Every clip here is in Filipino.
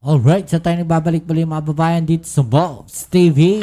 Alright, so tayo nagbabalik muli mga babayan dito sa Bobs TV.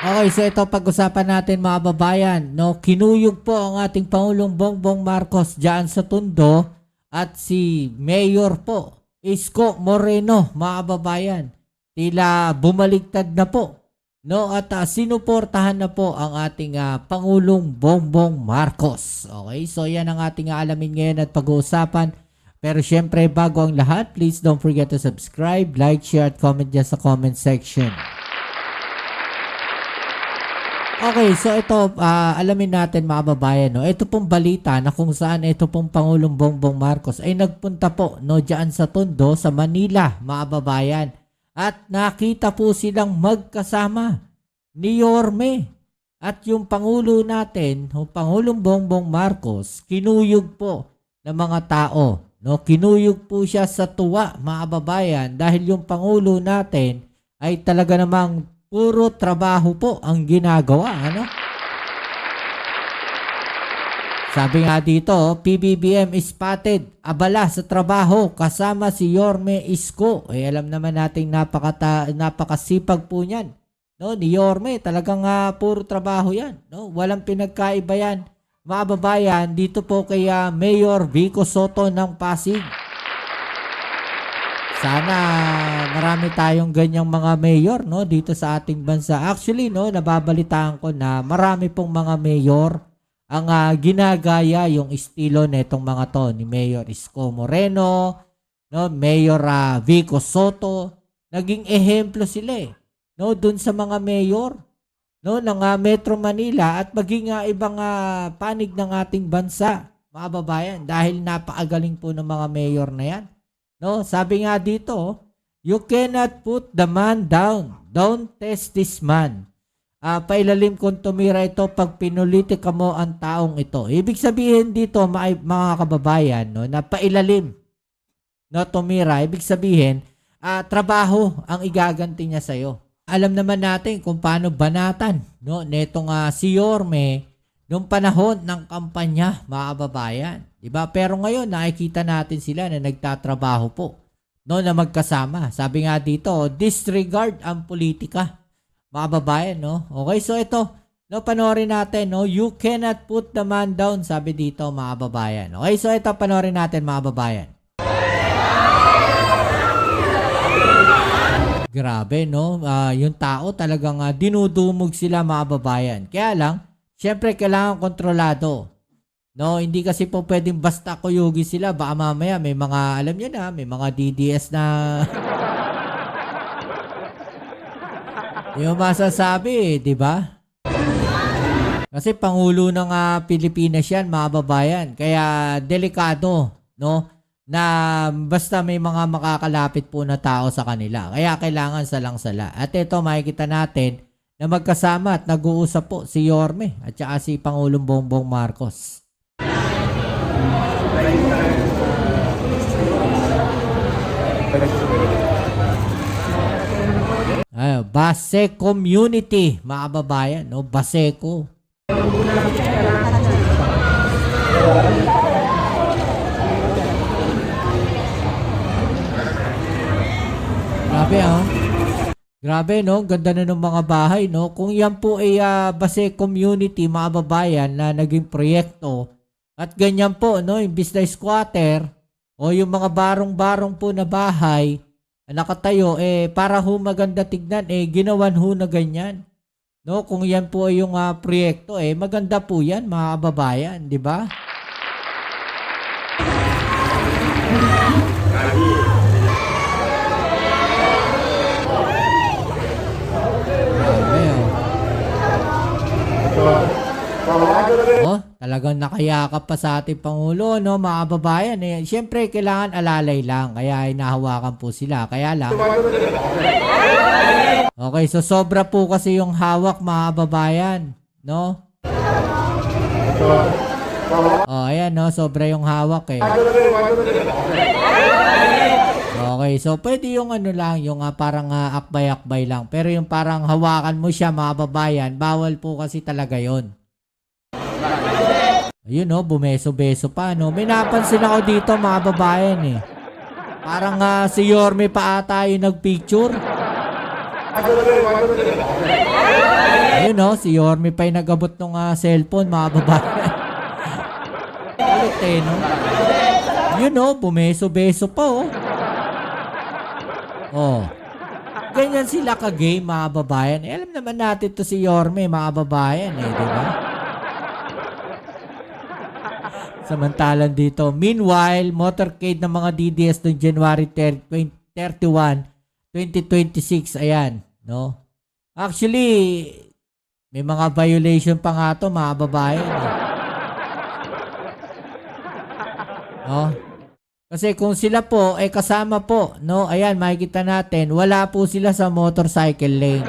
Okay, so ito pag-usapan natin mga babayan. No, kinuyog po ang ating Pangulong Bongbong Marcos dyan sa Tondo at si Mayor po, Isko Moreno mga babayan. Tila bumaligtad na po. No, at sinuportahan na po ang ating Pangulong Bongbong Marcos. Okay, so yan ang ating alamin ngayon at pag-uusapan. Pero syempre, bago ang lahat, please don't forget to subscribe, like, share, at comment dyan sa comment section. Okay, so ito, alamin natin mga babayan, no? Ito pong balita na kung saan ito pong Pangulong Bongbong Marcos ay nagpunta po, no, dyan sa Tondo, sa Manila, mga babayan. At nakita po silang magkasama ni Yorme. At yung Pangulo natin, yung Pangulong Bongbong Marcos, kinuyog po ng mga tao. No, kinuyog po siya sa tuwa mga babayan dahil yung Pangulo natin ay talaga namang puro trabaho po ang ginagawa. Ano? Sabi nga dito, PBBM spotted abala sa trabaho kasama si Yorme Isko. Alam naman nating napakasipag po niyan. No, ni Yorme talagang puro trabaho yan. No? Walang pinagkaiba yan. Mga babayan, dito po kay Mayor Vico Soto ng Pasig. Sana marami tayong ganyang mga mayor, no, dito sa ating bansa. Actually, no, nababalitaan ko na marami pong mga mayor ang ginagaya yung estilo netong mga to ni Mayor Isko Moreno, no, Mayor Vico Soto. Naging ehemplo sila no, dun sa mga mayor, no, ng Metro Manila at maging ibang panig ng ating bansa, mga babayan, dahil napakagaling po ng mga mayor na yan. No, sabi nga dito, you cannot put the man down. Don't test this man. Pailalim kung tumira ito pag pinulitika mo ang taong ito. Ibig sabihin dito, mga kababayan, no, na pailalim no, tumira, ibig sabihin, trabaho ang igaganti niya sa'yo. Alam naman natin kung paano banatan, no, netong si Yorme nung panahon ng kampanya, mga kababayan. Diba? Pero ngayon nakikita natin sila na nagtatrabaho po, no, na magkasama. Sabi nga dito, disregard ang politika, mga babayan, no? Okay, so ito, no, panoorin natin, no, you cannot put the man down, sabi dito, mga babayan. Okay, so ito, panoorin natin, mga babayan. Grabe, no? Yung tao talagang dinudumog sila, mga babayan. Kaya lang, syempre kailangan kontrolado. No, hindi kasi po pwedeng basta kuyugi sila. Baka mamaya may mga, alam niyo na, may mga DDS na yung masasabi, di ba? Kasi Pangulo ng Pilipinas yan, mga babayan. Kaya delikado, no? Na basta may mga makakalapit po na tao sa kanila. Kaya kailangan salang-sala. At ito makikita natin na magkasama at nag-uusap po si Yorme at saka si Pangulong Bongbong Marcos. Base Community, mga babayan, no? Baseco. Grabe, grabe, no? Ganda na ng mga bahay, no? Kung yan po ay Base Community, mga babayan, na naging proyekto, at ganyan po, no? Imbis na squatter, o yung mga barong-barong po na bahay, nakatayo, para ho maganda tignan, ginawan ho na ganyan. No? Kung yan po ay yung proyekto, maganda po yan, mga babayan, di ba? Talagang nakayakap pa sa ating Pangulo, no, mga babayan. Siyempre, kailangan alalay lang. Kaya hinahawakan po sila. Kaya lang. Okay, so sobra po kasi yung hawak, mga babayan. No? Ayan, no, sobra yung hawak Okay, so pwede yung ano lang, yung parang akbay-akbay lang. Pero yung parang hawakan mo siya, mga babayan, bawal po kasi talaga yon. Ayun, no, bumeso-beso pa, no. May napansin ako dito, mga babayan, eh. Parang si Yorme pa ata yung nagpicture. Ayun, no, si Yorme pa yung nagabot ng cellphone, mga babayan. Ulit, eh, no. Yun, no, bumeso-beso pa, oh. Oh. Ganyan sila ka-game, mga babayan. Eh, alam naman natin to si Yorme, mga babayan, eh, di ba? Samantalang dito. Meanwhile, motorcade ng mga DDS noong January 31, 2026. Ayan, no? Actually, may mga violation pa nga to, mga babayan. No? Kasi kung sila po ay kasama po, no? Ayan, makikita natin, wala po sila sa motorcycle lane.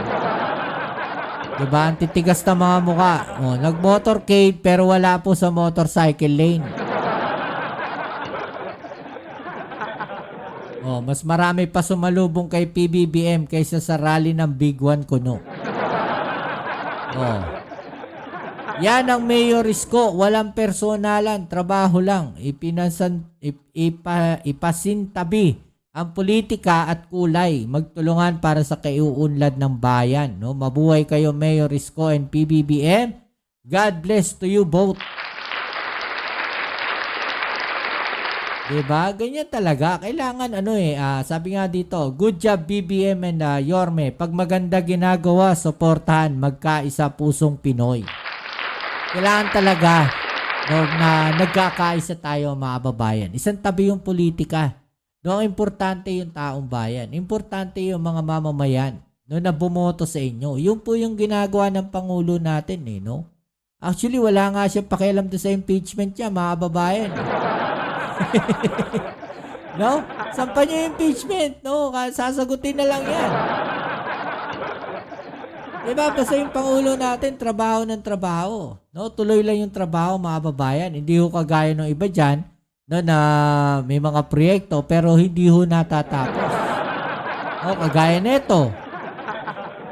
Diba? Ang titigas na mga mukha. Oh, nag-motorcade pero wala po sa motorcycle lane. Oh, mas marami pa sumalubong kay PBBM kaysa sa rally ng Big One kuno. Oh. Yan ang Mayor Isko, walang personalan, trabaho lang. Ipasintabi ang politika at kulay, magtulungan para sa kaiuunlad ng bayan. No? Mabuhay kayo, Mayor Isko and PBBM. God bless to you both. Diba? Ganyan talaga. Kailangan sabi nga dito, good job BBM and Yorme. Pag maganda ginagawa, suportahan, magkaisa pusong Pinoy. Kailangan talaga na nagkakaisa tayo, mga babayan. Isang tabi yung politika. No, importante yung taong bayan. Importante yung mga mamamayan na bumoto sa inyo. Yun po yung ginagawa ng Pangulo natin, eh, no? Actually, wala nga siya pakialam doon sa impeachment niya, mga babayan. No? Sampa niyo yung impeachment, no? Sasagutin na lang yan. Diba? Basta yung Pangulo natin, trabaho ng trabaho. No? Tuloy lang yung trabaho, mga babayan. Hindi ho kagaya ng iba dyan, no, na may mga proyekto pero hindi ho natatapos. No? Kagaya neto.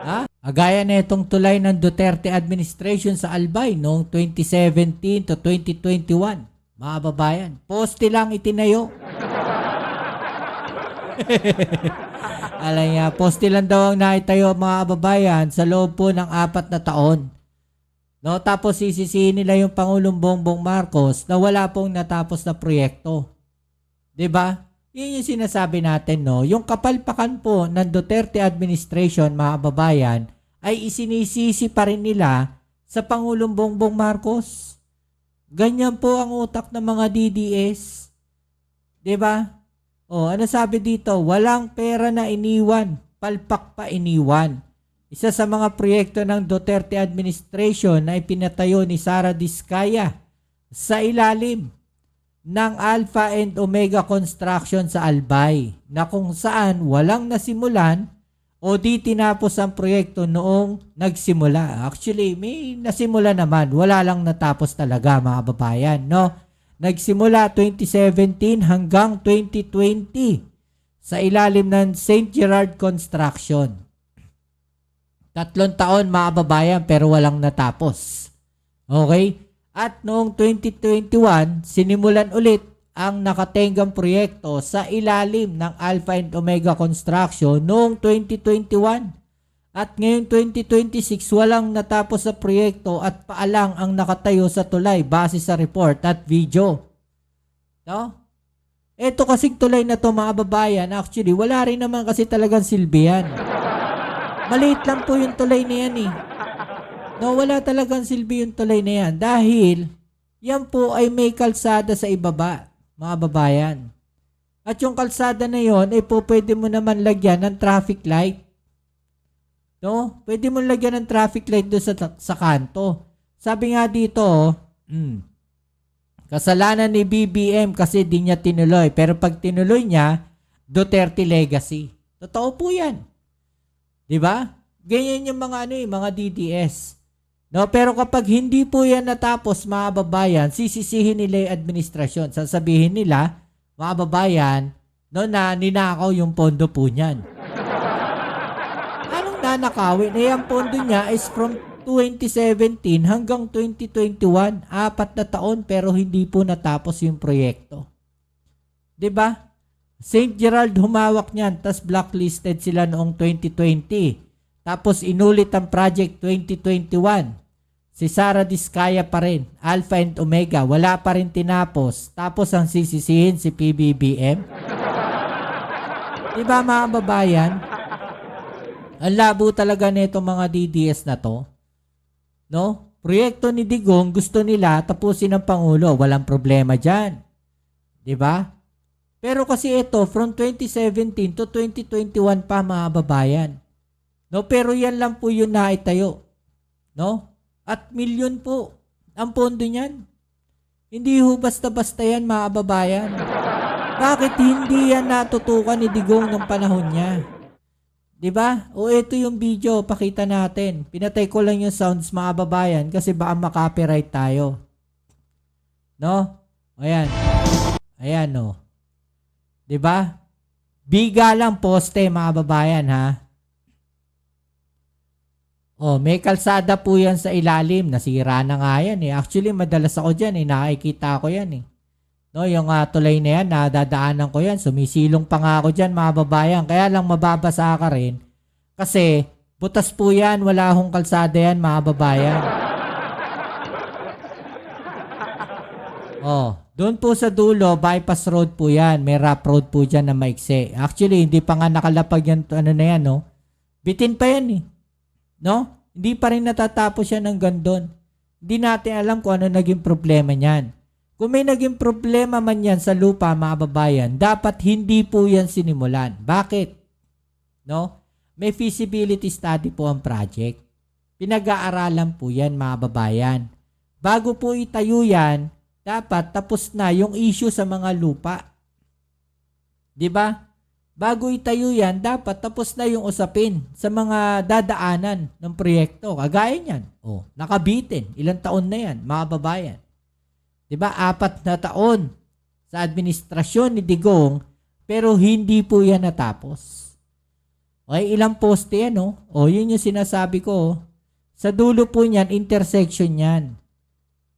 Ha? Kagaya netong tulay ng Duterte administration sa Albay noong 2017 to 2021. Mga babayan, poste lang itinayo. Alay nga, poste lang daw ang naitayo, mga babayan, sa loob po ng 4 na taon. No, tapos sisisihin nila yung Pangulong Bongbong Marcos na wala pong natapos na proyekto. 'Di ba? Yun yung sinasabi natin, no. Yung kapalpakan po ng Duterte administration, mga babayan, ay isinisisi pa rin nila sa Pangulong Bongbong Marcos. Ganyan po ang utak ng mga DDS. 'Di ba? Oh, ano sabi dito? Walang pera na iniwan, palpak pa iniwan. Isa sa mga proyekto ng Duterte administration na ipinatayo ni Sara Diskaya sa ilalim ng Alpha and Omega Construction sa Albay, na kung saan walang nasimulan o di tinapos ang proyekto noong nagsimula. Actually, may nasimula naman, wala lang natapos talaga, mga babayan, no? Nagsimula 2017 hanggang 2020 sa ilalim ng St. Gerard Construction. 3 taon, mga babayan, pero walang natapos. Okay? At noong 2021, sinimulan ulit ang nakatenggang proyekto sa ilalim ng Alpha and Omega Construction noong 2021. At ngayong 2026, walang natapos sa proyekto at paalang ang nakatayo sa tulay base sa report at video. No? Ito kasing tulay na to, mga babayan, actually, wala rin naman kasi talagang silbi yan. Maliit lang po yung tulay na yan, eh. No, wala talagang silbi yung tulay na yan dahil yan po ay may kalsada sa ibaba, mga babayan. At yung kalsada na yon ay po pwede mo naman lagyan ng traffic light. No? Pwede mo lagyan ng traffic light doon sa kanto. Sabi nga dito, kasalanan ni BBM kasi di niya tinuloy. Pero pag tinuloy niya, Duterte legacy. Totoo po yan. Diba? Ganyan yung mga mga DDS. No, pero kapag hindi po yan natapos, mga babayan, sisisihin nila yung administrasyon. Sasabihin nila, mga babayan, no, na ninakaw yung pondo po niyan. Anong nanakawin? Na yung pondo niya is from 2017 hanggang 2021, 4 na taon pero hindi po natapos yung proyekto. 'Di ba? St. Gerald humawak niyan, tas blacklisted sila noong 2020. Tapos inulit ang project 2021. Si Sara Diskaya pa rin, Alpha and Omega, wala pa rin tinapos. Tapos ang sisisihin si PBBM. Diba mga babayan? Ang labo talaga nito mga DDS na to. No? Proyekto ni Digong, gusto nila tapusin ng Pangulo. Walang problema dyan. Diba? Pero kasi ito, from 2017 to 2021 pa mga babayan. No? Pero yan lang po yung naitayo. No? At milyon po ang pondo niyan. Hindi ho basta-basta yan mga babayan. Bakit hindi yan natutukan ni Digong ng panahon niya? 'Di ba? O ito yung video, pakita natin. Pinatay ko lang yung sounds mga babayan kasi baka makopyright tayo. No? Ayan. Ayan no. 'Di ba? Biga lang poste mga babayan ha. Oh, may kalsada po yan sa ilalim. Nasira na nga yan eh. Actually, madalas ako dyan eh. Nakikita ko yan eh. No, yung tulay na yan, nadadaanan ko yan. Sumisilong pa nga ako dyan mga babayan. Kaya lang mababasa ka rin. Kasi, butas po yan. Wala akong kalsada yan mga babayan. Oh, doon po sa dulo, bypass road po yan. May rough road po dyan na maikse. Actually, hindi pa nga nakalapag yan. Ano na yan, no? Bitin pa yan eh. No? Hindi pa rin natatapos yan hanggang doon. Hindi natin alam kung ano naging problema niyan. Kung may naging problema man yan sa lupa, mga babayan, dapat hindi po yan sinimulan. Bakit? No? May feasibility study po ang project. Pinag-aaralan po yan, mga babayan. Bago po itayo yan, dapat tapos na yung issue sa mga lupa. 'Di ba? Bago itayo yan, dapat tapos na yung usapin sa mga dadaanan ng proyekto. Kagaya niyan. Oh, nakabitin. Ilang taon na yan, mga babayan. 'Di ba? 4 na taon sa administrasyon ni Digong, pero hindi po yan natapos. Okay, ilang poste yan, no? Oh, yun yung sinasabi ko. Oh. Sa dulo po niyan, intersection yan.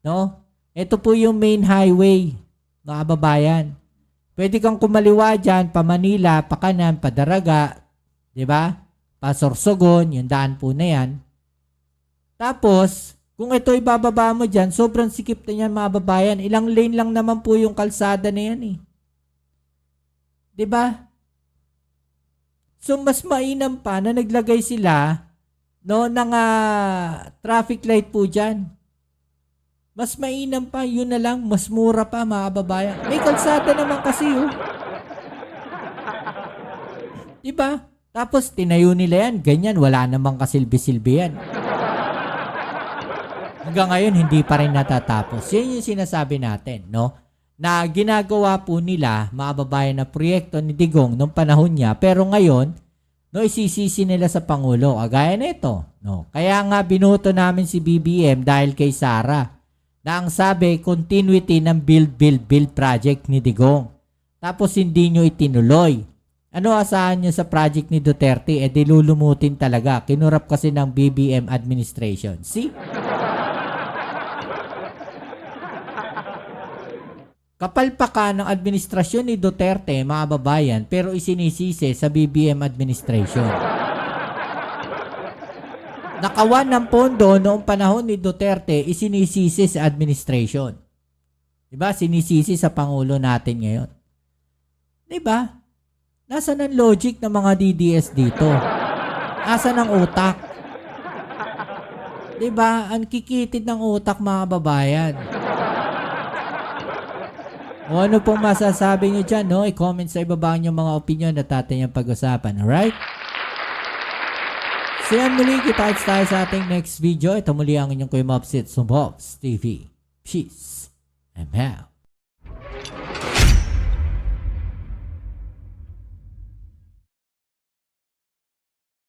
No? Ito po yung main highway, mga babayan. Pwede kang kumaliwa dyan, pa Manila, pa kanan, pa Daraga, di ba? Pa Sorsogon, yung daan po na yan. Tapos, kung ito ibababa mo dyan, sobrang sikip na yan mga babayan. Ilang lane lang naman po yung kalsada na yan eh. Di ba? So, mas mainam pa na naglagay sila no, ng traffic light po dyan. Mas mainam pa, yun na lang, mas mura pa mga babayan. May kalsada naman kasi oh. Diba? Tapos tinayo nila yan, ganyan, wala namang kasilbi-silbi yan. Hanggang ngayon, hindi pa rin natatapos. Yan yung sinasabi natin, no? Na ginagawa po nila, mga babayan na proyekto ni Digong nung panahon niya, pero ngayon, no, isisisi nila sa Pangulo. Agaya nito, no? Kaya nga binuto namin si BBM dahil kay Sara. Na ang sabi, continuity ng build project ni Digong. Tapos hindi nyo itinuloy. Ano asahan nyo sa project ni Duterte? Eh dilulumutin talaga. Kinurap kasi ng BBM administration. See? Kapalpakan ng administrasyon ni Duterte, mga babayan, pero isinisisi sa BBM administration. Nakawan ng pondo noong panahon ni Duterte, isinisisi sa administration. Diba? Sinisisi sa Pangulo natin ngayon. Diba? Nasaan ang logic ng mga DDS dito? Nasaan ang utak? Diba? Ang kikitid ng utak mga babayan. O ano pong masasabi nyo dyan, no? I-comment sa ibaba nyo mga opinion at atin yung pag-usapan. Alright? So yan muli, kita-kits tayo sa ating next video. Ito muli ang inyong Kuya Mobs, it's Mobs TV. Peace and out.